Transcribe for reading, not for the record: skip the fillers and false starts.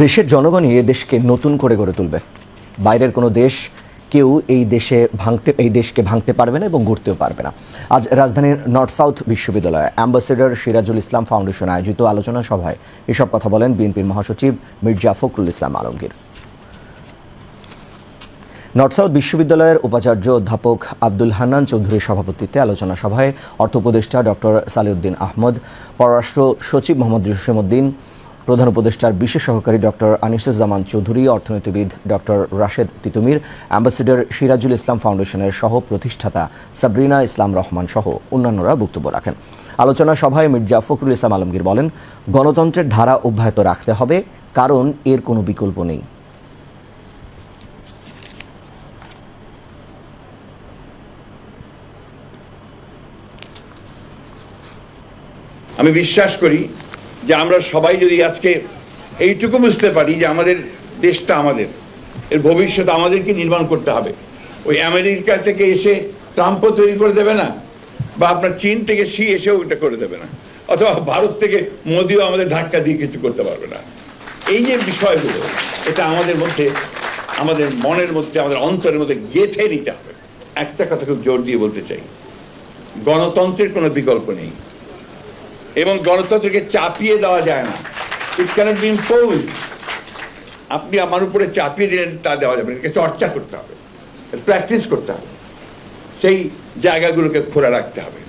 দেশের জনগণই এ দেশকে নতুন করে গড়ে তুলবে। বাইরের কোনো দেশ কেউ এই দেশকে ভাঙতে পারবে না এবং গড়তেও পারবে না। আজ রাজধানীর নর্থ সাউথ বিশ্ববিদ্যালয়ে অ্যাম্বাসেডর সিরাজুল ইসলাম ফাউন্ডেশন আয়োজিত আলোচনা সভায় এসব কথা বলেন বিএনপির মহাসচিব মির্জা ফখরুল ইসলাম আলমগীর। নর্থ সাউথ বিশ্ববিদ্যালয়ের উপাচার্য অধ্যাপক আব্দুল হান্নান চৌধুরীর সভাপতিত্বে আলোচনা সভায় অর্থ উপদেষ্টা ডক্টর সালেউদ্দিন আহমদ, পররাষ্ট্র সচিব মোহাম্মদ জসিমউদ্দিন, প্রধান উপদেষ্টার বিশেষ সহকারী ডক্টর আনিসুজ্জামান চৌধুরী, অর্থনীতিবিদ ডক্টর রাশেদ তিতুমির, অ্যাম্বাসেডর সিরাজুল ইসলাম ফাউন্ডেশনের সহ প্রতিষ্ঠাতা সাবরিনা ইসলাম রহমান সহ অন্যান্যরা বক্তব্য রাখেন। আলোচনা সভায় মির্জা ফখরুল ইসলাম আলমগীর বলেন, গণতন্ত্রের ধারা অব্যাহত রাখতে হবে, কারণ এর কোনো বিকল্প নেই। আমি বিশ্বাস করি যে আমরা সবাই যদি আজকে এইটুকু বুঝতে পারি যে আমাদের দেশটা আমাদের, এর ভবিষ্যৎ আমাদেরকে নির্মাণ করতে হবে। ওই আমেরিকা থেকে এসে ট্রাম্পও তৈরি করে দেবে না, বা আপনার চীন থেকে শি এসেও এটা করে দেবে না, অথবা ভারত থেকে মোদিও আমাদের ধাক্কা দিয়ে কিছু করতে পারবে না। এই যে বিষয়গুলো, এটা আমাদের মধ্যে, আমাদের মনের মধ্যে, আমাদের অন্তরের মধ্যে গেঁথে নিতে হবে। একটা কথা খুব জোর দিয়ে বলতে চাই, গণতন্ত্রের কোনো বিকল্প নেই এবং গণতন্ত্রকে চাপিয়ে দেওয়া যায় না। ইট ক্যানট বি ইম্পোজড। আপনি আমার উপরে চাপিয়ে দিলেন তা দেওয়া যাবে না। চর্চা করতে হবে, প্র্যাকটিস করতে হবে, সেই জায়গাগুলোকে খোলা রাখতে হবে।